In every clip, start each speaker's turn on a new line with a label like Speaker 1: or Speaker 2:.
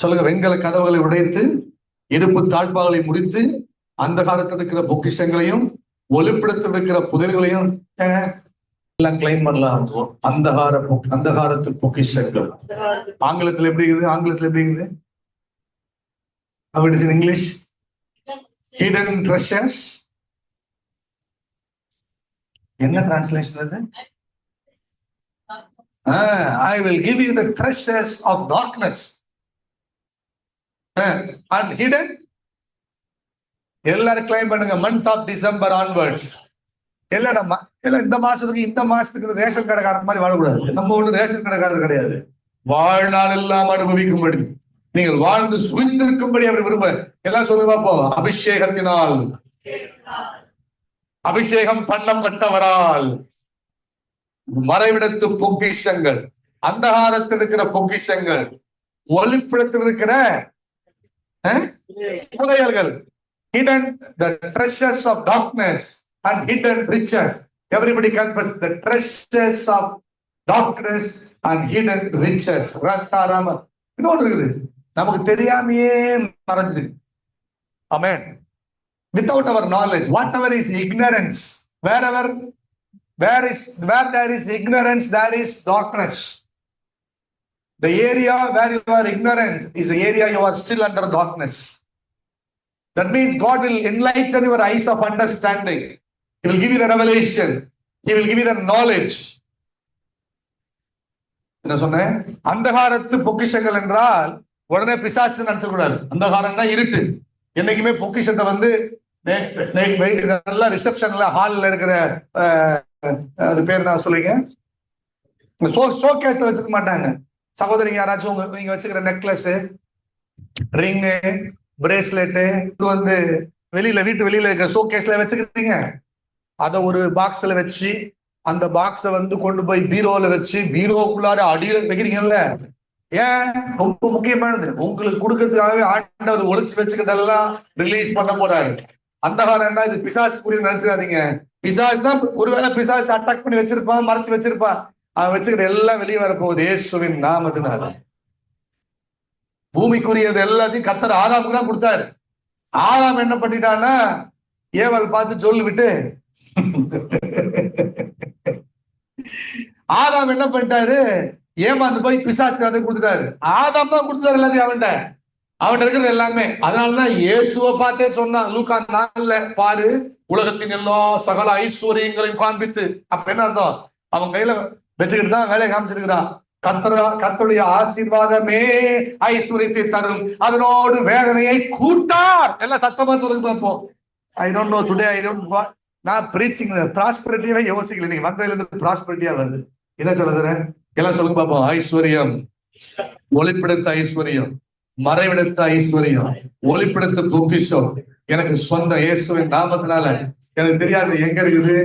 Speaker 1: சொல்லுங்க. வெண்கல கதவுகளை உடைத்து இருப்பு தாழ்பாகளை முடித்து அந்த காலத்தில் இருக்கிற பொக்கிஷங்களையும் ஒளிப்பிடத்தில் இருக்கிற புதிர்களையும் எல்லாம் கிளைம் பண்ணலாம். அந்தகாரத்து பொக்கிஷங்கள். ஆங்கிலத்தில் எப்படி இருக்குது? ஆங்கிலத்தில் எப்படி இருக்குது? How it is in English? Hidden treasures. என்ன டிரான்ஸ்லேஷன் அது? I will give you the treasures of darkness and hidden. எல்லாரும் கிளைம் பண்ணுங்க. Month of December onwards. எல்லாம் இந்த மாசத்துக்கு ரேஷன் கடைக்காரர் மாதிரி வாழக்கூடாது. நம்ம ஒண்ணு ரேஷன் கடைக்காரர் கிடையாது. வாழ்நாள் எல்லாம் அனுபவிக்கும்படி, நீங்கள் வாழ்ந்து சுழிந்திருக்கும்படி அவர் விரும்ப. எல்லாம் சொல்லி பார்ப்போம். அபிஷேகத்தினால், அபிஷேகம் பண்ணப்பட்டவரால் மறைவிடத்து பொக்கிஷங்கள், அந்தகாரத்தில் இருக்கிற பொக்கிஷங்கள், ஒளிப்பிடத்தில் இருக்கிற புதையல்கள், hidden the treasures of darkness and hidden riches. Everybody confess the treasures of darkness and hidden riches. ரத்தாராம இன்னொன்று இருக்குது, நமக்கு தெரியாமையே மறைஞ்சிருக்கு. Amen. Without our knowledge, whatever is ignorance, where there is ignorance, there is darkness. The area where you are ignorant is the area you are still under darkness. That means God will enlighten your eyes of understanding. He will give you the revelation. He will give you the knowledge. என்ன சொன்னேன்? அந்தகாரத்து பொக்கிஷங்கள் என்றால் உடனே பிசாசு நினைச்ச கூடாது. அந்தகாரம்னா இருட்டு. என்னைக்குமே பொக்கிஷத்தை வந்து நல்லா ரிசப்ஷன்ல ஹால்ல இருக்கிற அது பேர் நான் சொல்லுவீங்க, ஷோகேஸ்ல வச்சுக்க மாட்டாங்க. சகோதரிங்க யாராச்சும் நீங்க வச்சுக்கிற நெக்லஸ், ரிங்கு, பிரேஸ்லெட்டு இது வந்து வீட்டு வெளியில இருக்க ஷோகேஸ்ல வச்சுக்கிறீங்க. அதை ஒரு பாக்ஸ்ல வச்சு அந்த பாக்ஸை வந்து கொண்டு போய் பீரோல வச்சு பீரோக்குள்ளார அடியில வைக்கிறீங்கல்ல. ஏன்? ரொம்ப முக்கியமானது. உங்களுக்கு கொடுக்கறதுக்காகவே ஆண்டவர் ஒளிச்சு வச்சுக்கிட்டெல்லாம் ரிலீஸ் பண்ண போறாரு. அந்தகாரம் என்ன? இது பிசாசு புரியுது நினைச்சிடாதீங்க. பிசாசு தான் ஒருவேளை பிசாசு அட்டாக் பண்ணி வச்சிருப்பான், மறைச்சு வச்சிருப்பான். அவன் வச்சுக்கிற எல்லாம் வெளியே வரப்போகுது இயேசுவின் நாமத்தினால. பூமிக்குரியது எல்லாத்தையும் கர்த்தர் ஆதாமுக்கு தான் கொடுத்தாரு. ஆதாம் என்ன பண்ணிட்டான்னா ஏவல் பார்த்து சொல்லிவிட்டு ஆதாம் என்ன பண்ணிட்டாரு? ஏமாந்து போய் பிசாசுக்கு அதை கொடுத்துட்டாரு. ஆதாம் தான் கொடுத்தாரு எல்லாத்தையும் அவன்கிட்ட இருக்கிறது எல்லாமே. அதனாலதான் இயேசுவை பார்த்தே சொன்னான் லூக்கா 4 பாரு, உலகத்தின் எல்லா சகல ஐஸ்வர்யங்களையும் காண்பித்து. அப்ப என்ன அர்த்தம்? அவன் கையில வச்சுக்கிட்டு தான் வேலையை காமிச்சிருக்கிறான். கர்த்தருடைய ஆசீர்வாதமே ஐஸ்வர்யத்தை தரும், அதனோடு வேதனையை கூட்டார். எல்லாம் சத்தமா சொல்லுங்க பார்ப்போம். ஐ டோன்ட் நோ டுடே, நான் பிரீச்சிங் ப்ராஸ்பரிட்டியாவே யோசிக்கல. நீங்க வந்ததுல இருந்து ப்ராஸ்பரிட்டியா வருது. என்ன சொல்லுறேன்? எல்லாம் சொல்லுங்க பார்ப்போம். ஐஸ்வர்யம், ஒளிப்பிடத்த ஐஸ்வர்யம், மறைவிடத்த ஐஸ்வர்யம், ஒளிப்பிடத்த பொக்கிஷம் எனக்கு சொந்த இயேசுவின் நாமத்தினால. எனக்கு தெரியாது எங்க இருக்குது,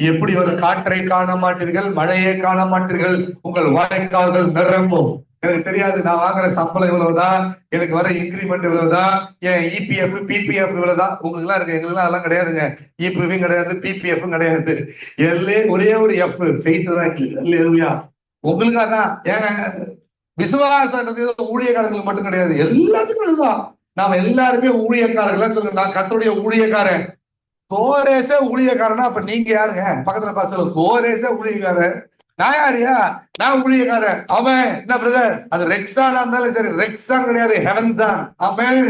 Speaker 1: எப்படி ஒரு காற்றை காண மாட்டீர்கள், மழையை காண மாட்டீர்கள், உங்கள் வாய்க்கால்கள் நிரம்பும். எனக்கு தெரியாது நான் வாங்குற சம்பளம் இவ்வளவுதான், எனக்கு வர இன்கிரிமெண்ட் இவ்வளவுதான், என் இபிஎஃப் பிபிஎஃப் இவ்வளவுதான். உங்களுக்கு எல்லாம் இருக்கு, எங்களுக்கு அதெல்லாம் கிடையாதுங்க. இபிஎஃப் கிடையாது, பிபிஎஃப் கிடையாது. ஒரே ஒரு எஃப் ஃபெய்ட் தான் இல்லையா? உங்களுக்கு அதான். ஏங்க விசுவாசம் ஊழியக்காரங்களுக்கு மட்டும் கிடையாது, எல்லாத்துக்கும் அதுதான். நாம எல்லாருமே ஊழியக்காரர்கள் சொல்லுங்க. நான் கர்த்தருடைய ஊழியக்காரன். கோரேச ஊழியக்காரனா அப்ப நீங்க யாருங்க? பக்கத்துல பார்த்து கோரேச ஊழியக்காரன். நான் யாரியா? நான் ஊழியக்காரன். அவன் என்ன பிரதர்? அது ரெக்ஸானா இருந்தாலும் சரி, ரெக்ஸான் கிடையாது, ஹெவன் தான். அவன்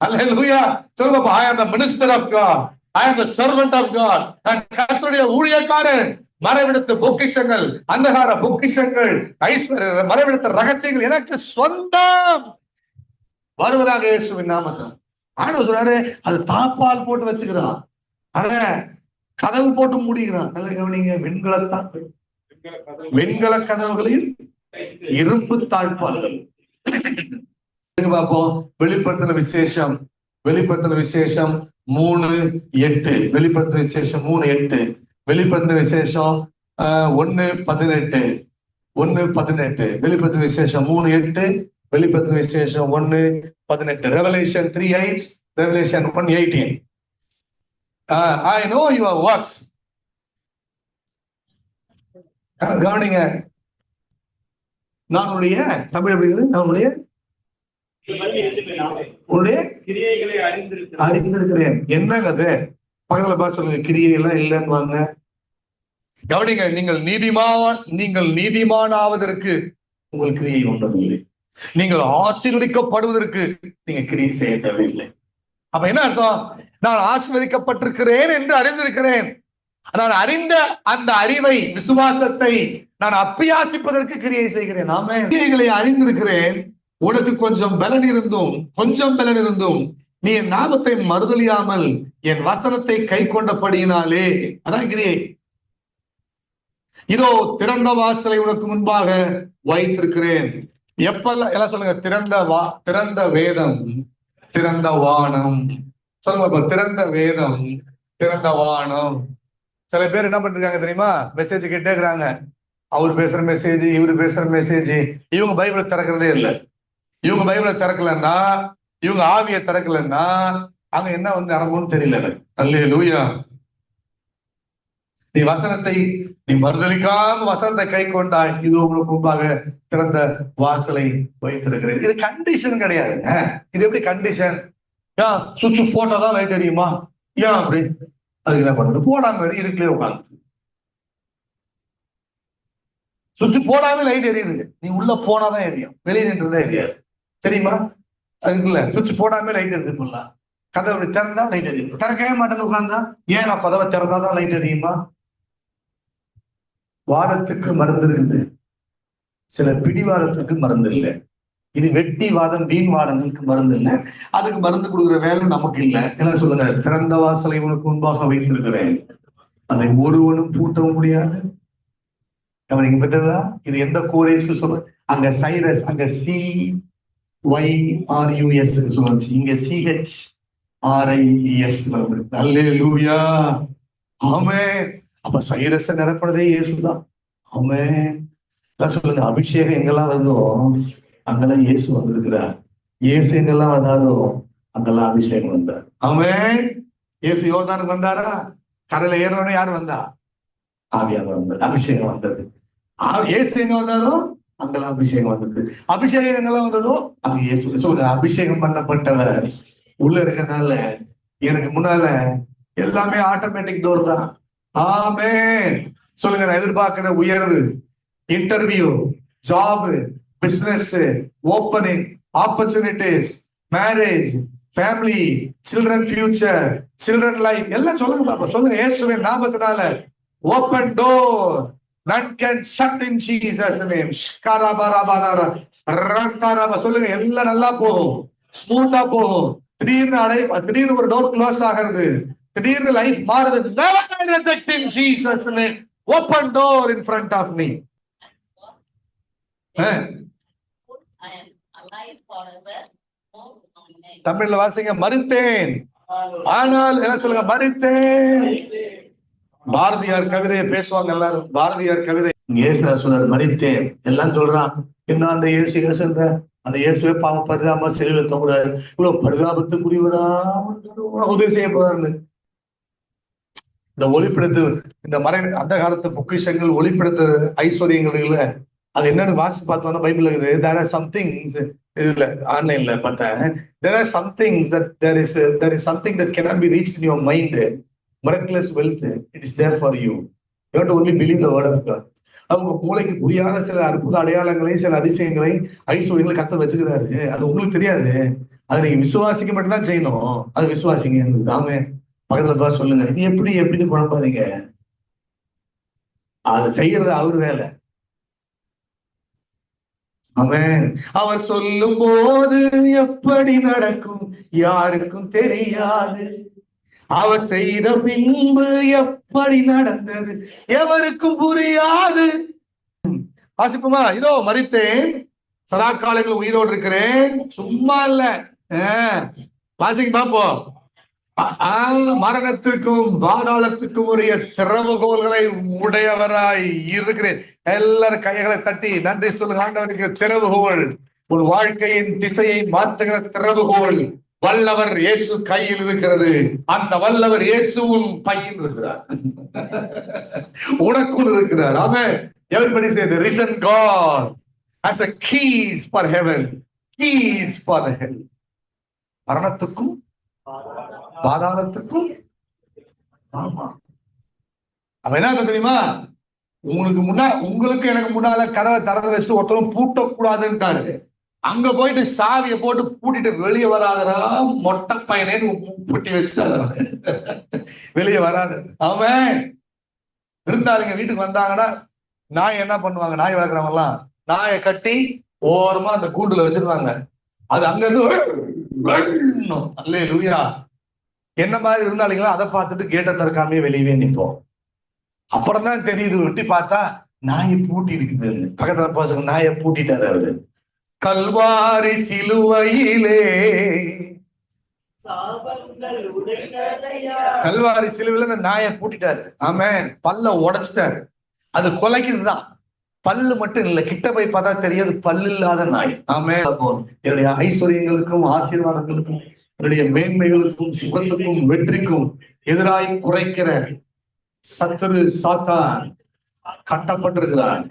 Speaker 1: அல்லேலூயா சொல்லுங்க. I am a minister of God. I am a servant of God. நான் கர்த்தருடைய ஊழியக்காரன். மறைவிடத்த பொக்கிஷங்கள், அந்தகார பொக்கிஷங்கள், ஐஸ்வர்ய மறைவிடத்த ரகசியங்கள் எனக்கு சொந்தம் வருவதாக இயேசுவின் நாமத்தில். ஆண்டவர் சொல்றாரு, அது தாப்பால் போட்டு வச்சுக்கிறான், அத கதவு போட்டு மூடிக்கிறான். நல்ல கவனிங்க. வெண்கல கதவுகளில் இரும்பு தாழ்பால்கள். பார்ப்போம். வெளிப்படுத்தின விசேஷம் 3:8. வெளிப்படுத்தின விசேஷம் 3:8. வெளிப்படுத்தின விசேஷம் 1:18. வெளிப்படுத்தின விசேஷம் 3:8. வெளிப்படுத்தின விசேஷம் 1:18. Revelation 3:8. Revelation 1:18. I know your works. கவனிங்க. நான் உடைய தமிழ் எப்படி இருக்குது? நான் உடைய உன்னுடைய அறிந்திருக்கிறேன். என்னங்க அது? பக்கத்துல பார்த்து சொல்லுங்க, கிரியை எல்லாம் இல்லைன்னு. கவனிங்க, நீங்கள் நீதிமான் ஆவதற்கு உங்கள் கிரியை ஒன்றுமில்லை. நீங்கள் ஆசீர்வதிக்கப்படுவதற்கு நீங்க கிரியை செய்ய தேவையில்லை. அப்ப என்ன அர்த்தம்? நான் ஆசீர்வதிக்கப்பட்டிருக்கிறேன் என்று அறிந்திருக்கிறேன். நான் அறிந்த அந்த அறிவை, விசுவாசத்தை நான் அப்பியாசிப்பதற்கு கிரியை செய்கிறேன். நாம கிரியைகளை அறிந்திருக்கிறேன். உனக்கு கொஞ்சம் பலன் இருந்தும் நீ என் நாமத்தை மறுதலியாமல் என் வசனத்தை கை கொண்டபடியினாலே, அதான் கிரியை. இதோ திறந்த வாசலை உனக்கு முன்பாக வைத்திருக்கிறேன். எப்பெல்லாம் எல்லாம் சொல்லுங்க, திறந்த வேதம், திறந்த வானம். சொல்லுங்க, திறந்த வேதம், திறந்த வானம். சில பேர் என்ன பண்ணிருக்காங்க தெரியுமா? மெசேஜ் கேட்டே இருக்கிறாங்க. அவர் பேசுற மெசேஜ், இவரு பேசுற மெசேஜ். இவங்க பைபிளை திறக்கிறதே இல்லை. இவங்க பைபிளை திறக்கலன்னா, இவங்க ஆவியை திறக்கலன்னா அங்க என்ன நடக்கும்னு தெரியல. அல்லேலூயா. நீ மறுதலிக்காம வசனத்தை கை கொண்டாய், இது உங்களுக்கு முன்பாக திறந்த வாசலை வைத்திருக்கிறேன். இது கண்டிஷன் கிடையாது. இது எப்படி கண்டிஷன்? சுவிட்ச் போட்டாதான் லைட் எரியுமா? ஏன் அப்படி? அதுக்கு என்ன பண்றது? போடாம இருக்குலயே உட்காந்து. சுவிட்ச் போடாம லைட் எரியுது, நீ உள்ள போனாதான் எரியும், வெளியே நின்றுதான் எரியாது. தெரியுமா? அதுக்கு இல்ல, சுவிட்ச் போடாம லைட் எரியுது. கதவை திறந்தா லைட் எரியுது. திறக்கவே மாட்டேன்னு உட்கார்ந்தா, ஏன் நான் கதவை திறந்தாதான் லைட் எரியுமா? வாதத்துக்கு மருந்து இருக்குது, சில பிடிவாதத்துக்கு மருந்து இல்லை. இது வெட்டி வாதம், வீண் வாதங்களுக்கு மருந்து இல்லை. அதுக்கு மருந்து கொடுக்குற வேலை நமக்கு இல்லை. என்ன சொல்லுங்க? திறந்த வாசலை உனக்கு முன்பாக வைத்திருக்கிறேன், அதை ஒருவனும் பூட்டவும் முடியாது. நீங்க பெற்றதா? இது எந்த கோரேஸ்க்கு சொல்ற? அங்க சைரஸ், அங்க CYRUS சொல்லுச்சு, இங்க CHRIS. அல்லேலூயா, ஆமென். அப்ப சைரஸ நிரப்புறதே இயேசுதான். ஆமென். சொல்லுங்க, அபிஷேகம் எங்கெல்லாம் வருதோ அங்கெல்லாம் இயேசு வந்திருக்கிறார். இயேசு எங்கெல்லாம் வந்தாரோ அங்கெல்லாம் அபிஷேகம் வந்தார். ஆமென். இயேசு யோர்தானுக்கு வந்தாரா? கரையில ஏறணும், யாரு வந்தா? ஆவியானவர் வந்தார், அபிஷேகம் வந்தது. இயேசு எங்க வந்தாரோ அங்கெல்லாம் அபிஷேகம் வந்தது. அபிஷேகம் எங்கெல்லாம் வந்ததோ அங்க இயேசு. சொல்லுங்க, அபிஷேகம் பண்ணப்பட்டவர் உள்ள இருக்கனால எனக்கு முன்னால எல்லாமே ஆட்டோமேட்டிக் டோர் தான். ஆமென். சொல்லுங்க, நான் எதிர்பார்க்கிற உயர்வு, interview, job, business, opening, opportunities, marriage, family, children future, children life எல்லாம் சொல்லுங்க பாப்பா. சொல்லுங்க, இயேசுவின் நாமத்தினால open door, none can shut in Jesus name. சொல்லுங்க, எல்லாம் நல்லா போகும், ஸ்மூத்தா போகும். திடீர்னு ஒரு டோர் க்ளோஸ் ஆகிறது, திடீர்னு லைஃப் மாறுது. Never reject in Jesus name. Open door in front of me. தமிழ்ல வாசிங்க, மறுத்தேன் ஆனால். என்ன சொல்லுங்க? மறுத்தேன். பாரதியார் கவிதையை பேசுவாங்க எல்லாரும். பாரதியார் கவிதை சொன்னார், மறித்தேன் எல்லாம் சொல்றான். இன்னும் அந்த அந்த இயேசுவே பாவம் பரிதாபமா சிலையில தொங்குறாரு. இவ்வளவு பரிதாபத்துக்குரியவரா உதவி செய்ய போறாரு. இந்த ஒளிப்படத்து, இந்த அந்த காலத்து பொக்கிஷங்கள், ஒளிப்படத்து ஐஸ்வர்யங்கள், அது என்னன்னு வாசி பார்த்தோம்னா பைபிள் இருக்குது. There are some things, இதுல ஆன்லைன்ல பார்த்தேன். There are some things that there is something that cannot be reached in your mind. Miraculous wealth, it is there for you. You have to only believe the word of God. அவங்க மூளைக்கு புரியாத சில அற்புத அடையாளங்களை, சில அதிசயங்களை, ஐஸ்வர்யங்களை கர்த்தர் வச்சுக்கிறாரு. அது உங்களுக்கு தெரியாது. அதை நீங்க விசுவாசிக்க மட்டும் தான் செய்யணும். அது விசுவாசிங்க. ஆமே. பக்கத்துல பார்த்து சொல்லுங்க, இது எப்படின்னு குழம்பாதீங்க. அது செய்யறது அவரு வேலை. ஆமென். அவர் சொல்லும் போது எப்படி நடக்கும் யாருக்கும் தெரியாது. அவர் செய்த பின்பு எப்படி நடந்தது எவருக்கும் புரியாது. வாசிப்போமா? இதோ மரித்தேன், சதா காலங்கள் உயிரோடு இருக்கிறேன். சும்மா இல்ல, வாசிக்க பாப்போம். மரணத்திற்கும் பாதாளத்துக்கும் உரிய திறவுகோல்களை உடையவராய் இருக்கிறேன். எல்லாரும் கைகளை தட்டி நன்றி சொல்லுங்க. ஆண்டவருக்கு திறவுகோல், உன் வாழ்க்கையின் திசையை மாற்றுகிற திறவுகோல் வல்லவர் இயேசு கையில் இருக்கிறது. அந்த வல்லவர் இயேசுவும் பையில் இருக்கிறார், உனக்குள் இருக்கிறார். ஆமென். Everybody say the risen God has a keys for heaven. keys for the hell. மரணத்துக்கும் பாதாளத்துக்கும். ஆமா, அவ என்ன தெரியுமா, உங்களுக்கு எனக்கு முன்னால கதவை திறந்து வச்சுட்டு ஒருத்தரும் பூட்டக்கூடாதுன்ட்டாரு. அங்க போயிட்டு சாவியை போட்டு பூட்டிட்டு வெளியே வராதரா மொட்டை பையனேன்னு பூட்டி வச்சுட்டாரு. வெளியே வராது. அவன் இருந்தாலுங்க வீட்டுக்கு வந்தாங்கன்னா நாய் என்ன பண்ணுவாங்க, நாய் வளர்க்குறவங்க எல்லாம் நாயை கட்டி ஓரமா அந்த கூண்டுல வச்சிருந்தாங்க. அது அங்க இருந்து அல்லேலூயா என்ன மாதிரி இருந்தாலுங்களா அதை பார்த்துட்டு கேட்ட திறக்காமே வெளியவே நிற்போம். அப்புறம் தான் தெரியுது, வெட்டி பார்த்தா நாயை பூட்டி இருக்குது. பக்கத்துல பசங்க நாயை பூட்டிட்டாரு அவரு. கல்வாரி சிலுவையிலே, கல்வாரி சிலுவையில நாயை பூட்டிட்டாரு. ஆமென். பல்ல உடைச்சிட்டாரு. அது கொலைக்குதுதான், பல்லு மட்டும் இல்லை, கிட்ட போய் பார்த்தா தெரியாது பல்லு இல்லாத நாய். ஆமென். என்னுடைய ஐஸ்வர்யங்களுக்கும் ஆசீர்வாதங்களுக்கும் என்னுடைய மேன்மைகளுக்கும் சுகத்துக்கும் வெற்றிக்கும் எதிராய் குறைக்கிற சத்துரு சாத்தான் கட்டப்பட்டிருக்கிறார்,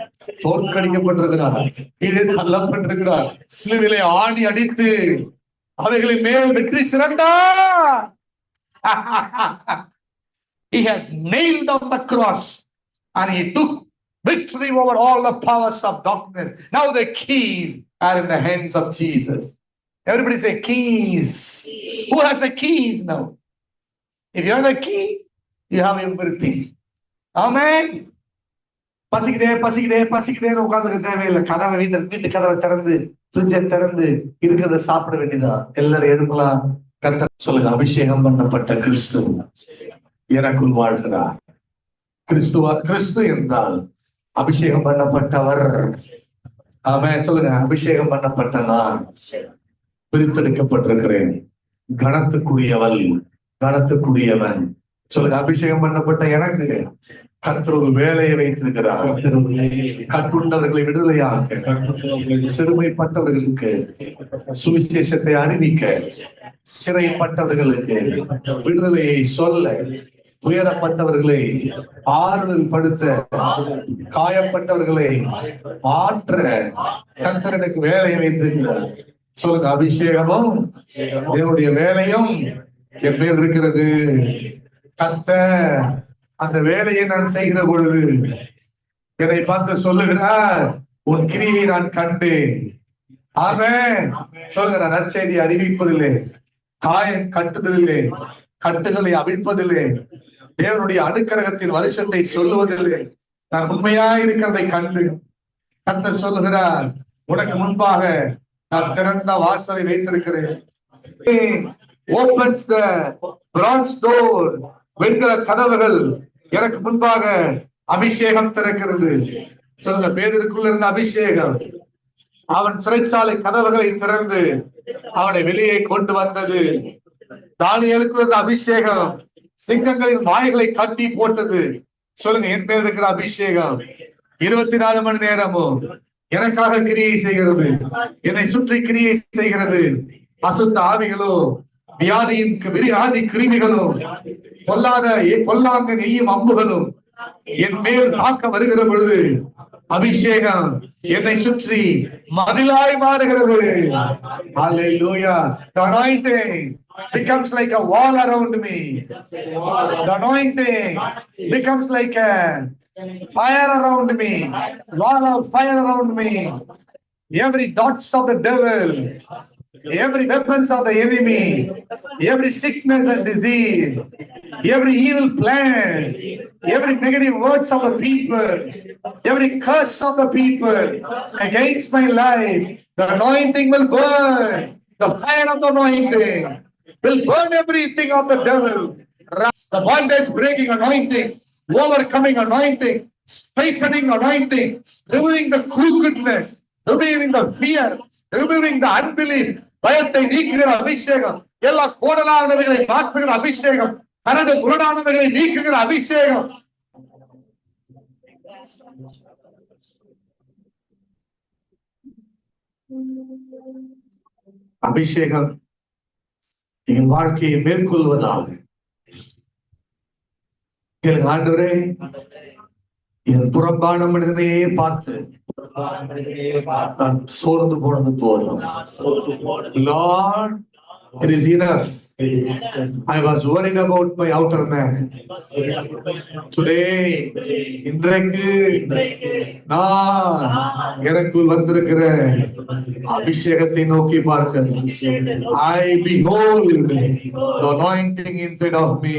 Speaker 1: தோற்கடிக்கப்பட்டிருக்கிறார், கீழே தள்ளப்பட்டிருக்கிறார். சிலுவிலே ஆணி அடித்து அவைகளின் மேல் வெற்றி சிறந்தார். He had nailed on the cross and he took victory over all the powers of darkness. Now the keys are in the hands of Jesus. Everybody say keys. Who has the keys now? If you have the key, you have everything. Amen. பசிக்குதே பசிக்குதே பசிக்குதேன்னு உட்காந்துக்க தேவையில்லை. கதவை வீட்டு கதவை திறந்து ஃப்ரிட்ஜை திறந்து இருக்கிறத சாப்பிட வேண்டியதான். எல்லாரும் எழுப்பலாம். கர்த்தர் சொல்லுங்க, அபிஷேகம் பண்ணப்பட்ட கிறிஸ்து எனக்குள் வாழ்கிறார். கிறிஸ்து என்றால் அபிஷேகம் பண்ணப்பட்டவர். ஆமென். சொல்லுங்க, அபிஷேகம் பண்ணப்பட்ட நான் பிரித்தெடுக்கப்பட்டிருக்கிறேன். கனத்துக்குரியவள், கனத்துக்குரியவன். சொல்லுங்க, அபிஷேகம் பண்ணப்பட்ட எனக்கு கர்த்தர் ஒரு வேலையை வைத்திருக்கிறார். கட்டுண்டவர்களை விடுதலையாக்க, சிறுமைப்பட்டவர்களுக்கு சுவிசேஷத்தை அறிவிக்க, சிறைப்பட்டவர்களுக்கு விடுதலையை சொல்ல, துயரப்பட்டவர்களை ஆறுதல் படுத்த, காயப்பட்டவர்களை மாற்ற கர்த்தர் எனக்கு வேலையை வைத்திருக்கிறார். சொல்லுங்க, அபிஷேகமும் என்னுடைய வேலையும் என் மேல் இருக்கிறது. கர்த்தர் அந்த வேலையை நான் செய்கிற பொழுது என்னை பார்த்து சொல்லுகிறார், உன் கிரியை நான் கண்டேன். ஆமென். சொல்லுங்க, நற்செய்தி அறிவிப்பதில்லை, காயம் கட்டுவதில்லை, கட்டுகளை அவிழ்ப்பதில்லை, தேவனுடைய அனுக்கிரகத்தின் வருஷத்தை சொல்லுவதில்லை, நான் உண்மையாயிருக்கிறதை கண்டு கர்த்தர் சொல்லுகிறார், உனக்கு முன்பாக நான் திறந்த வாசலை வைத்திருக்கிறேன். Opens the bronze door. வெண்கல கதவுகள் எனக்கு முன்பாக அபிஷேகம் திறக்கிறது. சொல்லுங்க, பேதருக்குள்ள இருந்த அபிஷேகம் அவன் சிறைச்சாலை கதவுகளை திறந்து அவனை வெளியே கொண்டு வந்தது. தானியேலுக்குள்ள இருந்த அபிஷேகம் சிங்கங்களின் வாய்களை கட்டி போட்டது. சொல்லுங்க, என் மேல் இருக்கிற அபிஷேகம் 24 மணி நேரமும் எனக்காக கிரியை செய்கிறது, என்னை சுற்றி கிரியை செய்கிறது. அசுத்த ஆவிகளோ, வியாதி கிருமிகளும், பொல்லாங்க நெய்யும் அம்புகளும் என் மேல் தாக்க வருகிற பொழுது அபிஷேகம் என்னை சுற்றி மதிலாய் மாறுகிறது. Hallelujah. The anointing becomes like a wall around me. The anointing becomes like a fire around me, wall of fire around me. Every dots of the devil, every weapons of the enemy, every sickness and disease, every evil plan, every negative words of the people, every curse of the people against my life, the anointing will burn. The fire of the anointing will burn everything of the devil. The bondage breaking anointing, overcoming anointing, straightening anointing, removing the crookedness, removing the fear, removing the unbelief, பயத்தை நீக்குகிற அபிஷேகம், எல்லா கோடலானவைகளை மாற்றுகிற அபிஷேகம், கரடு புரடானவைகளை நீக்குகிற அபிஷேகம். அபிஷேகம் என் வாழ்க்கையை மேற்கொள்வதாக. ஆண்டவரே, என் புறம்பான மனிதனையே பார்த்து நான் சோர்ந்து போனது போதும். Lord, it is enough. I was worried about my outer man. Today, இன்றைக்கு நான் எனக்குள் வந்திருக்கிற அபிஷேகத்தை நோக்கி பார்க்கிறேன். I behold the anointing inside of me.